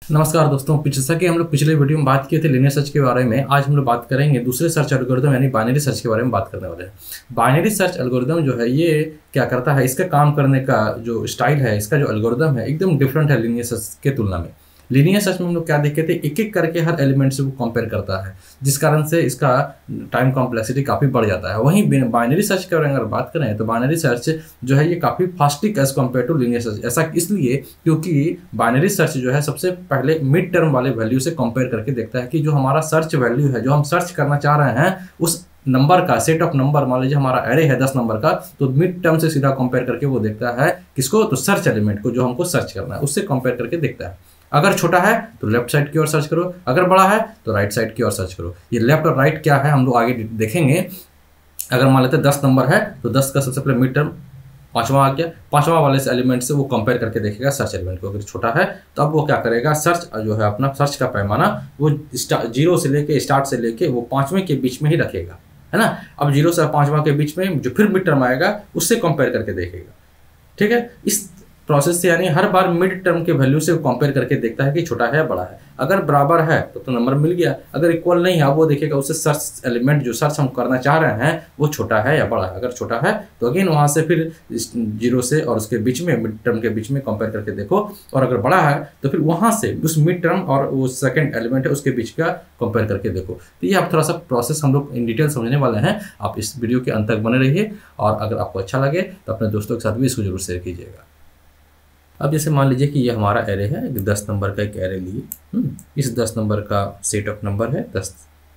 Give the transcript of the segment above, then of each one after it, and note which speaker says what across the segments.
Speaker 1: नमस्कार दोस्तों, जैसा कि हम लोग पिछले वीडियो में बात किए थे लीनियर सर्च के बारे में, आज हम लोग बात करेंगे दूसरे सर्च एल्गोरिथम यानी बाइनरी सर्च के बारे में बात करने वाले हैं। बाइनरी सर्च एल्गोरिथम जो है ये क्या करता है, इसका काम करने का जो स्टाइल है, इसका जो एल्गोरिथम है एकदम डिफरेंट है लीनियर सर्च के तुलना में। लीनियर सर्च में हम लोग क्या देखे थे, एक एक करके हर एलिमेंट से वो कंपेयर करता है, जिस कारण से इसका टाइम कॉम्प्लेक्सिटी काफ़ी बढ़ जाता है। वहीं बाइनरी सर्च के बारे में अगर बात करें तो बाइनरी सर्च जो है ये काफ़ी फास्टिक as compare to linear search. ऐसा इसलिए क्योंकि बाइनरी सर्च जो है सबसे पहले मिड टर्म वाले वैल्यू से कंपेयर करके देखता है कि जो हमारा सर्च वैल्यू है, जो हम सर्च करना चाह रहे हैं, उस नंबर का सेट ऑफ नंबर, मान लीजिए हमारा एरे है 10 नंबर का, तो मिड टर्म से सीधा कंपेयर करके वो देखता है किसको, तो सर्च एलिमेंट को, जो हमको सर्च करना है उससे कंपेयर करके देखता है। अगर छोटा है तो लेफ्ट साइड की ओर सर्च करो, अगर बड़ा है तो राइट साइड की ओर सर्च करो। ये लेफ्ट और राइट क्या है हम लोग आगे देखेंगे। अगर मान लेते हैं 10 नंबर है तो 10 का सबसे पहले मिड टर्म पांचवा आ गया, पांचवा वाले से एलिमेंट से वो कंपेयर करके देखेगा सर्च एलिमेंट को। अगर छोटा है तो अब वो क्या करेगा, सर्च जो है अपना सर्च का पैमाना वो जीरो से लेके स्टार्ट से लेके वो पांचवें के बीच में ही रखेगा, है ना। अब जीरो से पांचवा के बीच में जो फिर मिड टर्म आएगा उससे कंपेयर करके देखेगा, ठीक है। इस प्रोसेस से यानी हर बार मिड टर्म के वैल्यू से कंपेयर करके देखता है कि छोटा है या बड़ा है। अगर बराबर है तो नंबर मिल गया, अगर इक्वल नहीं है वो देखेगा उससे सर्च एलिमेंट जो सर्च हम करना चाह रहे हैं वो छोटा है या बड़ा है। अगर छोटा है तो अगेन वहां से फिर जीरो से और उसके बीच में मिड टर्म के बीच में कंपेयर करके देखो, और अगर बड़ा है तो फिर वहां से उस मिड टर्म और वो सेकेंड एलिमेंट है उसके बीच का कंपेयर करके देखो। तो ये आप थोड़ा सा प्रोसेस हम लोग इन डिटेल समझने वाले हैं। आप इस वीडियो के अंत तक बने रहिए, और अगर आपको अच्छा लगे तो अपने दोस्तों के साथ भी इसको जरूर शेयर कीजिएगा। अब जैसे मान लीजिए कि ये हमारा एरे है, 10 नंबर का एक एरे लिए। इस 10 नंबर का सेट ऑफ नंबर है 10,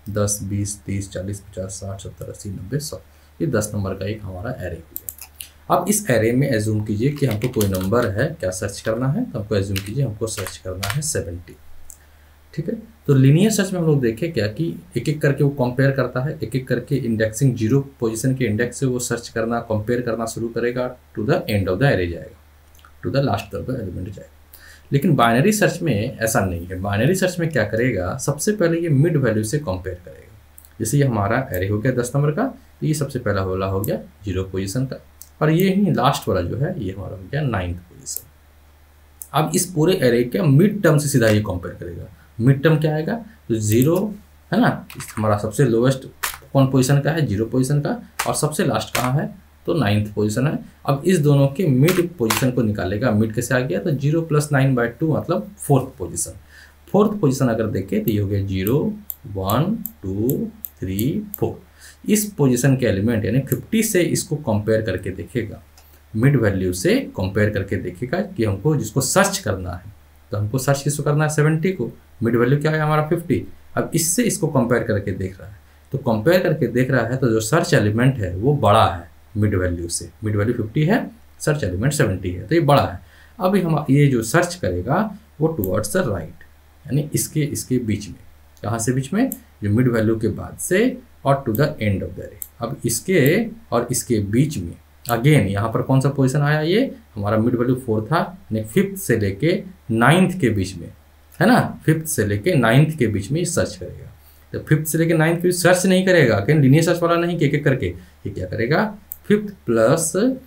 Speaker 1: 20, 30, 40, 50, 60, 70, 80, 90, 100। ये 10 नंबर का एक हमारा एरे हो गया। अब इस एरे में एज्यूम कीजिए कि हमको कोई नंबर है, क्या सर्च करना है, तो हमको एज्यूम कीजिए हमको सर्च करना है 70, ठीक है। तो लीनियर सर्च में हम लोग देखें क्या कि एक एक करके वो कंपेयर करता है, एक एक करके इंडेक्सिंग जीरो पोजीशन के इंडेक्स से वो सर्च करना, कंपेयर करना शुरू करेगा, to the end of the array जाएगा, to the last of the element जाएगा। लेकिन बाइनरी सर्च में ऐसा नहीं है। बाइनरी सर्च में क्या करेगा, सबसे पहले ये मिड वैल्यू से कंपेयर करेगा। जैसे ये हमारा एरे हो गया 10 नंबर का, तो ये सबसे पहला वाला हो गया 0 पोजीशन का, और ये ही लास्ट वाला जो है ये हमारा हो गया 9th पोजीशन। अब इस पूरे एरे के मिड टर्म से सीधा ये कंपेयर करेगा। मिड टर्म क्या आएगा, तो 0 है ना, हमारा सबसे लोएस्ट कौन पोजीशन का है, 0 पोजीशन का, और सबसे लास्ट कहाँ है, तो 9th पोजीशन है। अब इस दोनों के मिड पोजीशन को निकालेगा। मिड कैसे आ गया, तो 0 + 9/2 मतलब 4th पोजीशन। 4th पोजीशन अगर देखें तो ये हो गया 0, 1, 2, 3, 4। इस पोजीशन के एलिमेंट यानी 50 से इसको कंपेयर करके देखेगा, मिड वैल्यू से कंपेयर करके देखेगा कि हमको जिसको सर्च करना है, तो हमको सर्च किसको करना है, 70 को। मिड वैल्यू क्या है हमारा 50। अब इससे इसको कंपेयर करके देख रहा है, तो कंपेयर करके देख रहा है तो जो सर्च एलिमेंट है वो बड़ा है मिड वैल्यू से। मिड वैल्यू 50 है, सर्च एलिमेंट 70 है, तो ये बड़ा है। अब हम ये जो सर्च करेगा वो टुवर्ड्स द राइट, यानी इसके बीच में, कहाँ से बीच में, जो मिड वैल्यू के बाद से और to the end of the array. अब इसके और इसके बीच में अगेन यहाँ पर कौन सा पोजीशन आया, ये हमारा मिड वैल्यू 4 था, यानी 5th से लेके 9th के बीच में, है ना। 5th से लेके 9th के बीच में सर्च करेगा। तो 5th से लेके 9th के बीच सर्च नहीं करेगा, कहीं लीनियर सर्च वाला नहीं, एक एक करके। ये क्या करेगा, 5th +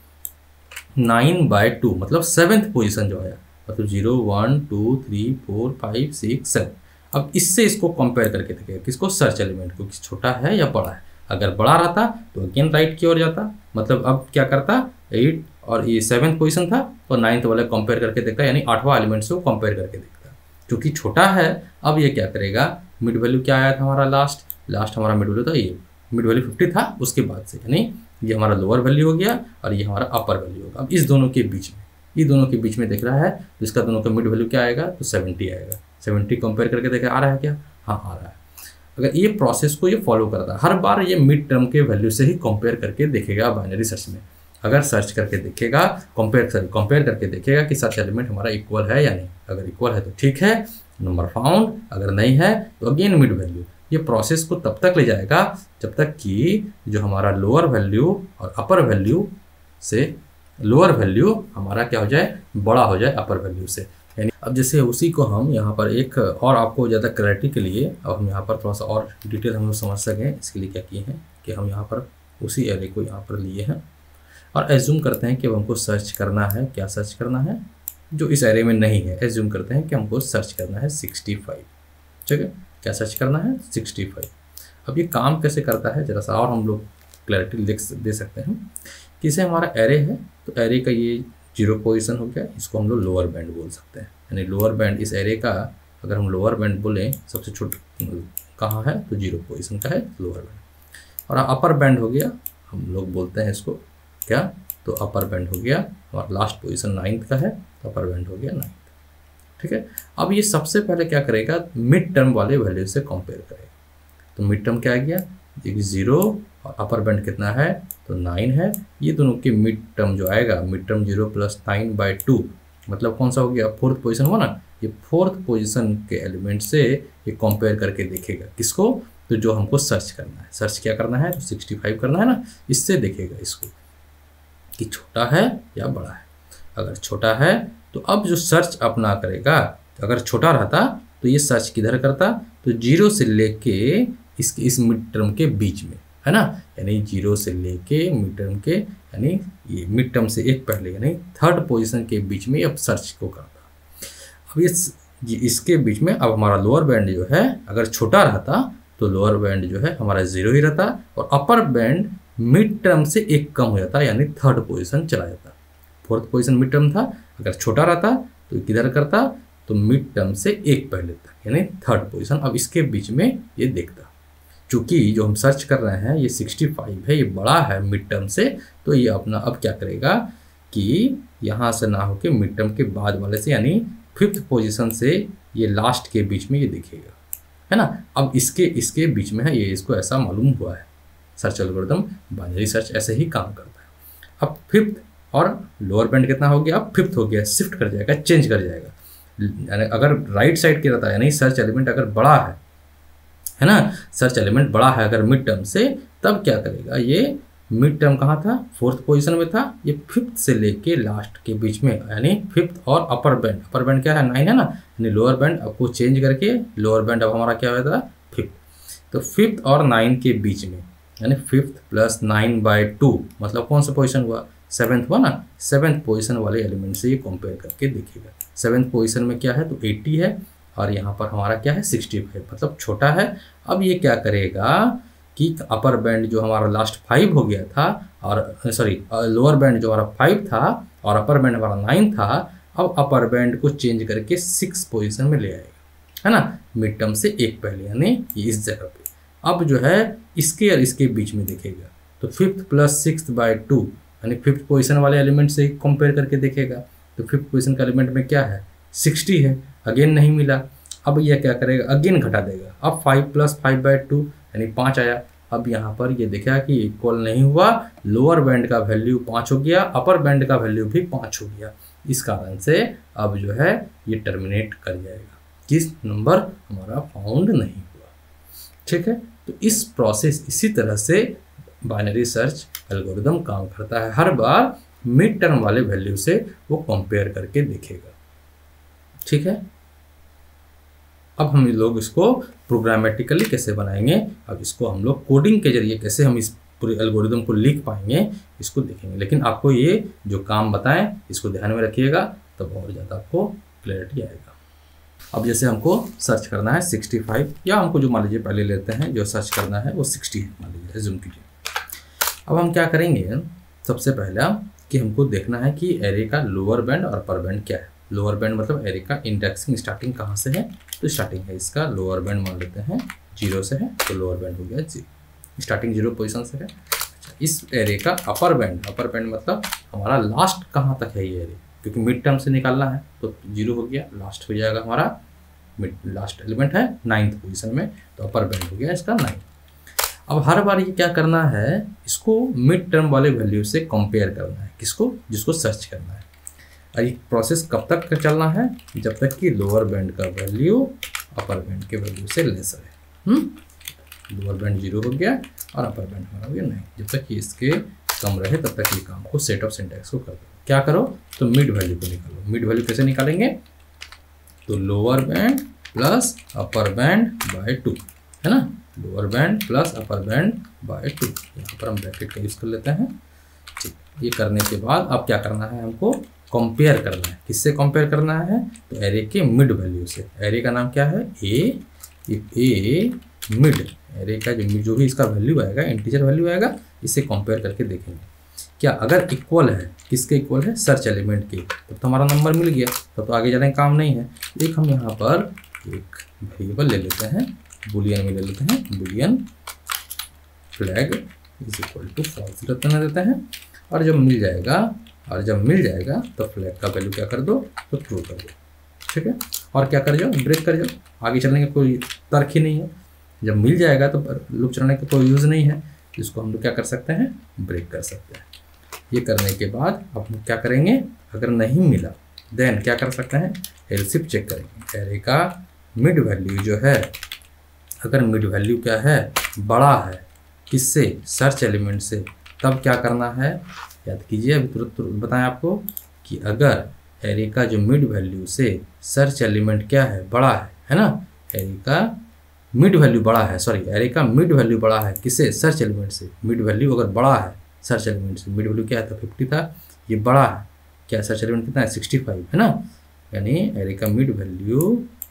Speaker 1: 9/2 मतलब 7th पोजीशन जो आया, मतलब 0, 1, 2, 3, 4, 5, 6, 7। अब इससे इसको कंपेयर करके देखेगा किसको, सर्च एलिमेंट को, कि छोटा है या बड़ा है। अगर बड़ा रहता तो अगेन राइट की ओर जाता, मतलब अब क्या करता, 8 और ये 7th पोजीशन था और 9th वाला कंपेयर करके देखता, यानी 8वां एलिमेंट से वो कंपेयर करके देखता। क्योंकि छोटा है अब ये क्या करेगा, मिड वैल्यू क्या आया था हमारा, लास्ट हमारा मिड वैल्यू था, ये मिड वैल्यू 50 था, उसके बाद से यानी ये हमारा लोअर वैल्यू हो गया और ये हमारा अपर वैल्यू होगा। अब इस दोनों के बीच में, ये दोनों के बीच में देख रहा है तो इसका दोनों का मिड वैल्यू क्या आएगा, तो 70 आएगा। 70 कंपेयर करके देखा, आ रहा है क्या, हाँ आ रहा है। अगर ये प्रोसेस को ये फॉलो करता है, हर बार ये मिड टर्म के वैल्यू से ही कंपेयर करके देखेगा बाइनरी सर्च में। अगर सर्च करके देखेगा, कंपेयर करके देखेगा कि सर्च एलिमेंट हमारा इक्वल है या नहीं। अगर इक्वल है तो ठीक है, नंबर फाउंड। अगर नहीं है तो अगेन मिड वैल्यू। ये प्रोसेस को तब तक ले जाएगा जब तक कि जो हमारा लोअर वैल्यू और अपर वैल्यू से, लोअर वैल्यू हमारा क्या हो जाए, बड़ा हो जाए अपर वैल्यू से। यानी अब जैसे उसी को हम यहाँ पर एक और आपको ज़्यादा क्लैरिटी के लिए, अब हम यहाँ पर थोड़ा सा और डिटेल हम लोग समझ सकें, इसके लिए क्या किए हैं कि हम यहाँ पर उसी एरे को यहाँ पर लिए हैं और एज्यूम करते हैं कि अब हमको सर्च करना है, क्या सर्च करना है, जो इस एरे में नहीं है। एज्यूम करते हैं कि हमको सर्च करना है 65, ठीक है, क्या सर्च करना है 65। अब ये काम कैसे करता है जरा सा और हम लोग क्लैरिटी दे सकते हैं कि इसे हमारा एरे है, तो एरे का ये 0 पोजीशन हो गया, इसको हम लोग लोअर बैंड बोल सकते हैं। यानी लोअर बैंड इस एरे का अगर हम लोअर बैंड बोलें सबसे छोटा कहाँ है तो 0 पोजीशन का है लोअर बैंड। और अपर बैंड हो गया, हम लोग बोलते हैं इसको क्या, तो अपर बैंड हो गया और लास्ट पोजीशन 9th का है, तो अपर बैंड हो गया 9th, ठीक है। अब ये सबसे पहले क्या करेगा, मिड टर्म वाले वैल्यू से कंपेयर करेगा। तो मिड टर्म क्या आ गया, 0 और अपर बैंड कितना है तो 9 है। ये दोनों के मिड टर्म जो आएगा, मिड टर्म 0 + 9/2 मतलब कौन सा हो गया, 4th पोजीशन हुआ ना। ये 4th पोजीशन के एलिमेंट से ये कंपेयर करके देखेगा किसको, तो जो हमको सर्च करना है। सर्च क्या करना है तो 65 करना है ना, इससे देखेगा इसको कि छोटा है या बड़ा है। अगर छोटा है तो अब जो सर्च अपना करेगा, अगर छोटा रहता तो ये सर्च किधर करता, तो 0 से लेके इस मिड टर्म के बीच में, है ना, यानी 0 से लेके मिड टर्म के, यानी ये मिड टर्म से एक पहले यानी 3rd पोजीशन के बीच में अब सर्च को करता। अब ये इसके बीच में अब हमारा लोअर बैंड जो है अगर छोटा रहता तो लोअर बैंड जो है हमारा 0 ही रहता, और अपर बैंड मिड टर्म से एक कम हो जाता, यानी 3rd पोजीशन चला जाता। 4th पोजीशन मिड टर्म था, अगर छोटा रहता तो किधर करता, तो मिड टर्म से एक पहले था, यानी 3rd पोजीशन। अब इसके बीच में ये देखता, चूंकि जो हम सर्च कर रहे हैं ये 65 है, ये बड़ा है मिड टर्म से, तो ये अपना अब क्या करेगा कि यहाँ से ना होके मिड टर्म के बाद वाले से, यानी 5th पोजीशन से ये लास्ट के बीच में ये दिखेगा, है ना। अब इसके बीच में है ये, इसको ऐसा मालूम हुआ है। सर्च एल्गोरिथम बाइनरी सर्च ऐसे ही काम करता है। अब 5th और लोअर बैंड कितना हो गया, अब 5th हो गया, शिफ्ट कर जाएगा, चेंज कर जाएगा। यानी अगर राइट साइड के रहता है, यानी सर्च एलिमेंट अगर बड़ा है ना, सर्च एलिमेंट बड़ा है अगर मिड टर्म से, तब क्या करेगा, ये मिड टर्म कहाँ था 4th पोजीशन में था, ये 5th से लेके लास्ट के बीच में, यानी 5th और अपर बैंड क्या है 9 है ना, यानी लोअर बैंड आपको चेंज करके लोअर बैंड अब हमारा क्या हुआ था 5th। तो 5th और 9 के बीच में, यानी 5th + 9/2 मतलब कौन सा पोजीशन हुआ 7th हुआ ना। 7th पोजीशन वाले एलिमेंट से ये कंपेयर करके देखेगा। 7th पोजीशन में क्या है तो 80 है, और यहाँ पर हमारा क्या है 65 मतलब छोटा है। अब ये क्या करेगा कि अपर बैंड जो हमारा लास्ट 5 हो गया था, और सॉरी लोअर बैंड जो हमारा 5 था और अपर बैंड हमारा 9 था, अब अपर बैंड को चेंज करके 6 पोजीशन में ले आएगा, है ना, मिड टर्म से एक पहले, यानी ये इस जगह पे। अब जो है इसके और इसके बीच में देखेगा, तो 5th + 6/2 यानी 5th पोजीशन वाले एलिमेंट से कंपेयर करके देखेगा। तो 5th पोजीशन का एलिमेंट में क्या है 60 है, अगेन नहीं मिला। अब यह क्या करेगा, अगेन घटा देगा, अब 5 + 5/2 यानी 5 आया। अब यहाँ पर ये देखा कि इक्वल नहीं हुआ, लोअर बैंड का वैल्यू 5 हो गया, अपर बैंड का वैल्यू भी 5 हो गया। इस कारण से अब जो है ये टर्मिनेट कर जाएगा, किस नंबर हमारा फाउंड नहीं हुआ, ठीक है। तो इस प्रोसेस इसी तरह से बाइनरी सर्च एल्गोरिदम काम करता है। हर बार मिड टर्म वाले वैल्यू से वो कंपेयर करके देखेगा, ठीक है। अब हम लोग इसको प्रोग्रामेटिकली कैसे बनाएंगे, अब इसको हम लोग कोडिंग के जरिए कैसे हम इस पूरे एल्गोरिदम को लिख पाएंगे, इसको देखेंगे। लेकिन आपको ये जो काम बताएं इसको ध्यान में रखिएगा, तब और ज़्यादा आपको क्लैरिटी आएगा। अब जैसे हमको सर्च करना है 65, या हमको जो मान लीजिए पहले लेते हैं जो सर्च करना है वो 60 है, मान लीजिए जूम कीजिए। अब हम क्या करेंगे, सबसे पहला कि हमको देखना है कि एरे का लोअर बैंड और अपर बैंड क्या है। लोअर बैंड मतलब एरे का इंडेक्सिंग स्टार्टिंग कहाँ से है, तो स्टार्टिंग है इसका लोअर बैंड मान लेते हैं 0 से है, तो लोअर बैंड हो गया 0, स्टार्टिंग 0 पोजीशन से है। अच्छा, इस एरे का अपर बैंड मतलब हमारा लास्ट कहाँ तक है ये एरे, क्योंकि मिड टर्म से निकालना है, तो 0 हो गया, लास्ट हो जाएगा हमारा मिड, लास्ट एलिमेंट है 9th पोजीशन में, तो अपर बैंड हो गया इसका 9। अब हर बार ये क्या करना है, इसको मिड टर्म वाले वैल्यू से कंपेयर करना है, किसको, जिसको सर्च करना है। और ये प्रोसेस कब तक चलना है, जब तक कि लोअर बैंड का वैल्यू अपर बैंड के वैल्यू से लेस है। लोअर बैंड 0 हो गया और अपर बैंड हमारा हो गया 9, जब तक कि इसके कम रहे तब तक ये काम को सेट ऑफ सिंटैक्स को कर दो। क्या करो, तो मिड वैल्यू को निकालो। मिड वैल्यू कैसे निकालेंगे, तो lower bound plus upper bound by 2, है ना, lower bound plus upper bound by 2। यहाँ पर हम ब्रैकेट का यूज़ कर लेते हैं, ठीक। ये करने के बाद अब क्या करना है हमको, कंपेयर करना है। किससे कंपेयर करना है? तो एरे के मिड वैल्यू से। एरे का नाम क्या है? ए मिड। एरे का जो भी इसका वैल्यू आएगा, इंटीजर वैल्यू आएगा, इसे कंपेयर करके देखेंगे क्या अगर इक्वल है। किसके इक्वल है? सर्च एलिमेंट के। तब तो हमारा नंबर मिल गया, तब तो आगे जाने का काम नहीं है। एक हम यहाँ पर एक वेरिएबल ले लेते हैं, बुलियन में ले लेते हैं, boolean flag is equal to false देते हैं। और जब मिल जाएगा तो फ्लैग का वैल्यू क्या कर दो? तो ट्रू कर दो। ठीक है, और क्या कर जाओ? ब्रेक कर जाओ। आगे चलने का कोई तर्क ही नहीं है। जब मिल जाएगा तो लूप चलाने का कोई यूज़ नहीं है। इसको हम लोग क्या कर सकते हैं? ब्रेक कर सकते हैं। ये करने के बाद अब हम क्या करेंगे? अगर नहीं मिला देन क्या कर सकते हैं? एल्स इफ चेक करेंगे। एरे का मिड वैल्यू जो है, अगर मिड वैल्यू क्या है? बड़ा है। किससे? सर्च एलिमेंट से। तब क्या करना है? याद कीजिए, अभी तुरंत बताएं आपको कि अगर एरे का जो मिड वैल्यू से सर्च एलिमेंट क्या है? बड़ा है ना? एरे का मिड वैल्यू बड़ा है, सॉरी, एरे का मिड वैल्यू बड़ा है। किससे? सर्च एलिमेंट से। मिड वैल्यू अगर बड़ा है सर्च एलिमेंट से, मिड वैल्यू क्या था? 50 था, ये बड़ा है। क्या सर्च एलिमेंट कितना है? 65 है ना? यानी एरे का मिड वैल्यू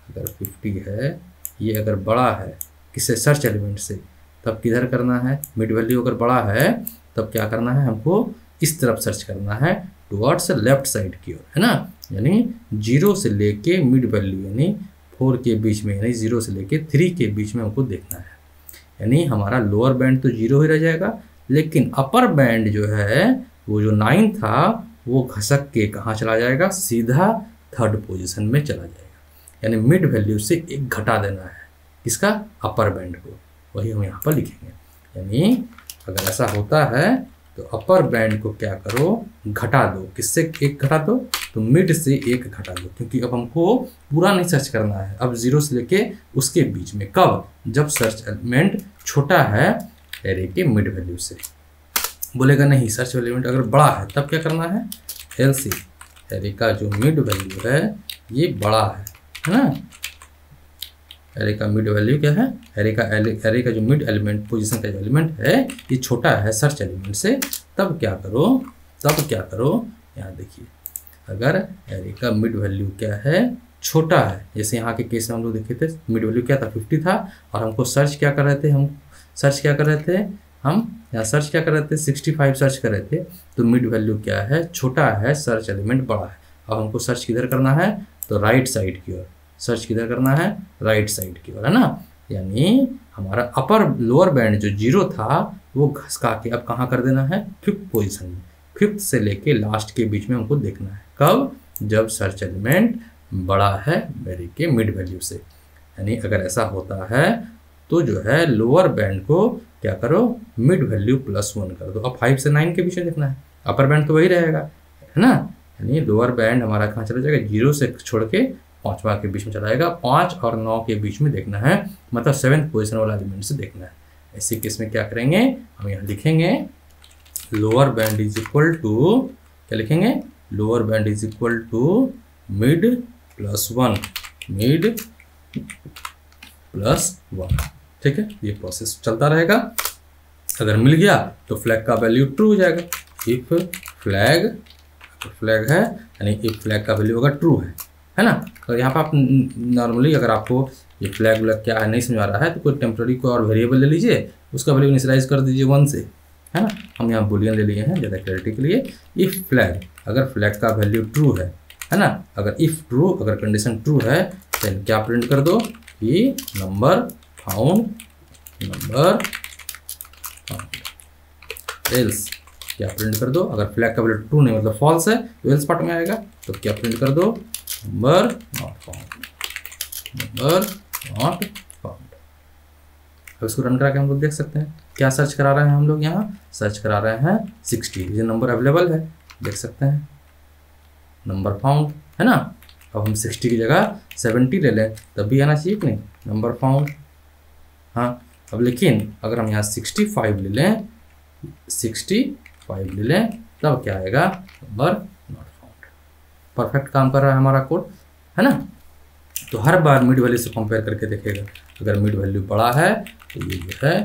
Speaker 1: अगर 50 है, ये अगर बड़ा है किससे? सर्च एलिमेंट से, तब किधर करना है? मिड वैल्यू अगर बड़ा है तब क्या करना है? हमको इस तरफ सर्च करना है, टुवर्ड्स लेफ्ट साइड की ओर, है ना? यानी 0 से लेके मिड वैल्यू यानी 4 के बीच में, यानी 0 से लेके 3 के बीच में हमको देखना है। यानी हमारा लोअर बैंड तो 0 ही रह जाएगा, लेकिन अपर बैंड जो है वो जो 9 था वो घसक के कहाँ चला जाएगा? सीधा 3rd पोजीशन में चला जाएगा। यानी मिड वैल्यू से एक घटा देना है। किसका? अपर बैंड को। वही हम यहाँ पर लिखेंगे। यानी अगर ऐसा होता है तो अपर बैंड को क्या करो? घटा दो। किससे एक घटा दो? तो मिड से एक घटा दो, क्योंकि अब हमको पूरा नहीं सर्च करना है। अब 0 से लेके उसके बीच में। कब? जब सर्च एलिमेंट छोटा है एरे के मिड वैल्यू से। बोलेगा नहीं, सर्च एलिमेंट अगर बड़ा है तब क्या करना है? एल्स इफ एरे का जो मिड वैल्यू है ये बड़ा है ना? एरे का मिड वैल्यू क्या है? एरे का जो मिड एलिमेंट पोजीशन का जो एलिमेंट है ये छोटा है सर्च एलिमेंट से। तब क्या करो? यहाँ देखिए, अगर एरे का मिड वैल्यू क्या है? छोटा है। जैसे यहाँ के केस में हम लोग देखे थे, मिड वैल्यू क्या था? 50 था, और हमको सर्च क्या कर रहे थे? हम यहाँ सर्च क्या कर रहे थे? 65 सर्च कर रहे थे। तो मिड वैल्यू क्या है? छोटा है, सर्च एलिमेंट बड़ा है। अब हमको सर्च किधर करना है? तो राइट साइड की ओर। सर्च किधर करना है? राइट साइड की ओर, है ना? यानी हमारा अपर लोअर बैंड जो 0 था वो घसका के अब कहाँ कर देना है? 5th पोजीशन में। 5th से लेके लास्ट के बीच में हमको देखना है। कब? जब सर्च एलिमेंट बड़ा है एरे के मिड वैल्यू से। यानी अगर ऐसा होता है तो जो है लोअर बैंड को क्या करो? मिड वैल्यू +1 कर दो। अब 5 से 9 के बीच में देखना है। अपर बैंड तो वही रहेगा, है ना? यानी लोअर बैंड हमारा कहाँ चला जाएगा? 0 से छोड़ के 5वां के बीच में चला जाएगा। 5 और 9 के बीच में देखना है, मतलब 7th पोजीशन वाला एलिमेंट से देखना है। ऐसे केस में क्या करेंगे? हम यहाँ लिखेंगे lower bound is equal to, क्या लिखेंगे? Lower bound is equal to mid +1, mid +1। ठीक है, ये प्रोसेस चलता रहेगा। अगर मिल गया तो फ्लैग का वैल्यू ट्रू हो जाएगा। इफ फ्लैग है यानी इफ फ्लैग का वैल्यू अगर ट्रू है ना? तो यहाँ पर आप नॉर्मली अगर आपको ये फ्लैग क्या है नहीं समझ आ रहा है तो कोई टेम्प्रेरी कोई और वेरिएबल ले लीजिए, उसका वैल्यू इनिशियलाइज कर दीजिए 1 से, है ना? हम यहाँ बुलियन ले लिए हैं ज़्यादा क्लैरिटी के लिए। इफ फ्लैग, अगर फ्लैग का वैल्यू ट्रू है ना? अगर इफ ट्रू, अगर कंडीशन ट्रू है तो क्या प्रिंट कर दो कि नंबर फाउंड, एल्स क्या प्रिंट कर दो? अगर फ्लैग का वैल्यू ट्रू नहीं मतलब फॉल्स है तो एल्स पार्ट में आएगा, तो क्या प्रिंट कर दो? Number not found. अब इसको रन करा के हम लोग देख सकते हैं क्या सर्च करा रहे हैं हम लोग। यहाँ सर्च करा रहे हैं 60, ये नंबर अवेलेबल है, देख सकते हैं नंबर फाउंड, है ना? अब हम 60 की जगह 70 ले लें तब भी आना चाहिए कि नहीं? Number found. हाँ, अब लेकिन अगर हम यहाँ 65 ले लें, 65 ले लें तब क्या आएगा? Number not found. परफेक्ट काम कर रहा है हमारा कोड, है ना? तो हर बार मिड वैल्यू से कंपेयर करके देखेगा। अगर मिड वैल्यू बड़ा है तो ये जो है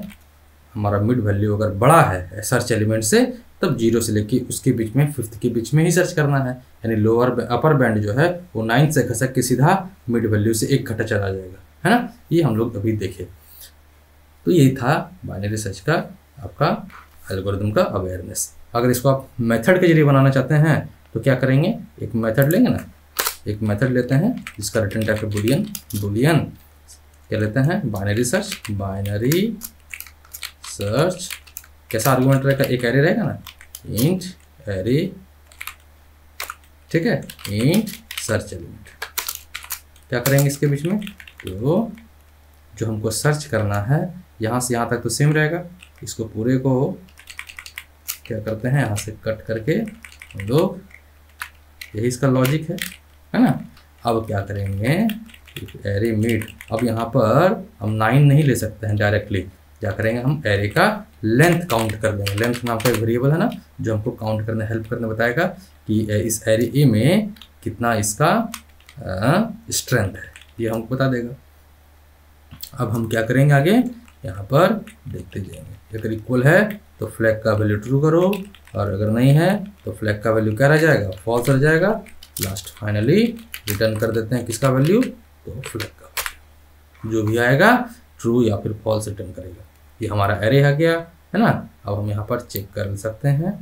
Speaker 1: हमारा मिड वैल्यू अगर बड़ा है सर्च एलिमेंट से तब 0 से लेके उसके बीच में 5th के बीच में ही सर्च करना है, यानी लोअर अपर बैंड जो है वो 9 से खसक के सीधा मिड वैल्यू से एक घटा चला जाएगा, है ना। ये हम लोग अभी देखे। तो यही था बाइनरी सर्च का आपका एल्गोरिदम का अवेयरनेस। अगर इसको आप मेथड के जरिए बनाना चाहते हैं तो क्या करेंगे, एक मेथड लेंगे ना, एक मेथड लेते हैं जिसका रिटर्न टाइप है बुलियन क्या लेते हैं, बाइनरी सर्च कैसा आर्गुमेंट रहेगा, एक एरे रहेगा ना, इंट एरे, ठीक है, इंट सर्च एलिमेंट। क्या करेंगे इसके बीच में, तो जो हमको सर्च करना है यहाँ से यहाँ तक तो सेम रहेगा, इसको पूरे को क्या करते हैं यहाँ से कट करके हम लोग, यही इसका लॉजिक है ना। अब क्या करेंगे, एरे मिड, अब यहाँ पर हम 9 नहीं ले सकते हैं डायरेक्टली, क्या करेंगे हम एरे का लेंथ काउंट कर लेंगे। लेंथ नाम का एक वेरिएबल है ना जो हमको काउंट करने हेल्प करने बताएगा कि इस एरे ए में कितना इसका स्ट्रेंथ है, ये हमको बता देगा। अब हम क्या करेंगे आगे, यहाँ पर देखते जाएंगे, अगर इक्वल है तो फ्लैग का वैल्यू ट्रू करो, और अगर नहीं है तो फ्लैग का वैल्यू क्या रह जाएगा, फॉल्स रह जाएगा। लास्ट फाइनली रिटर्न कर देते हैं किसका वैल्यू, तो फ्लैग का वैल्यू जो भी आएगा ट्रू या फिर फॉल्स रिटर्न करेगा। ये हमारा एरे आ गया, है ना। अब हम यहाँ पर चेक कर सकते हैं,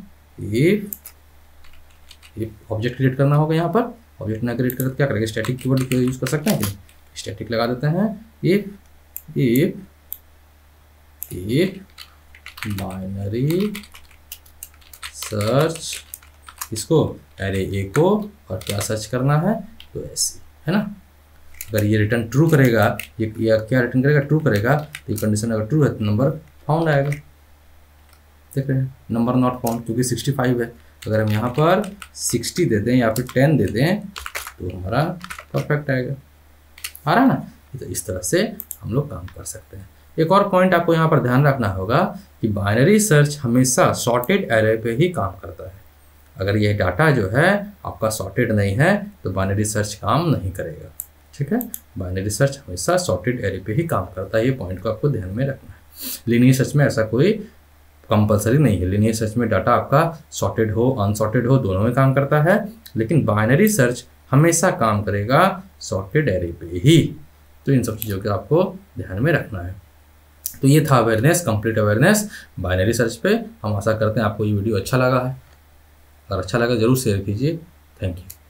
Speaker 1: इफ ऑब्जेक्ट क्रिएट करना होगा, यहाँ पर ऑब्जेक्ट ना क्रिएट करते क्या करेंगे, स्टैटिक कीवर्ड यूज कर सकते हैं कि स्टैटिक लगा देते हैं। इफ बाइनरी सर्च, इसको एरे ए को और क्या सर्च करना है, तो ऐसे, है ना। अगर ये रिटर्न ट्रू करेगा, ये क्या रिटर्न करेगा, ट्रू करेगा, तो ये कंडीशन अगर ट्रू है तो नंबर फाउंड आएगा। देख रहे हैं, नंबर नॉट फाउंड क्योंकि 65 है। अगर हम यहाँ पर 60 दे दें या फिर 10 दे दें तो हमारा परफेक्ट आएगा, आ रहा ना। तो इस तरह से हम लोग काम कर सकते हैं। एक और पॉइंट आपको यहाँ पर ध्यान रखना होगा कि बाइनरी सर्च हमेशा सॉर्टेड एरे पे ही काम करता है। अगर ये डाटा जो है आपका सॉर्टेड नहीं है तो बाइनरी सर्च काम नहीं करेगा, ठीक है। बाइनरी सर्च हमेशा सॉर्टेड एरे पे ही काम करता है, ये पॉइंट को आपको ध्यान में रखना है। लीनियर सर्च में ऐसा कोई कंपलसरी नहीं है। लीनियर सर्च में डाटा आपका सॉर्टेड हो अनसॉर्टेड हो दोनों में काम करता है, लेकिन बाइनरी सर्च हमेशा काम करेगा सॉर्टेड एरे पे ही। तो इन सब चीज़ों का आपको ध्यान में रखना है। तो ये था awareness, complete awareness binary search पे। हम आशा करते हैं आपको ये वीडियो अच्छा लगा है, अगर अच्छा लगा जरूर शेयर कीजिए। Thank you.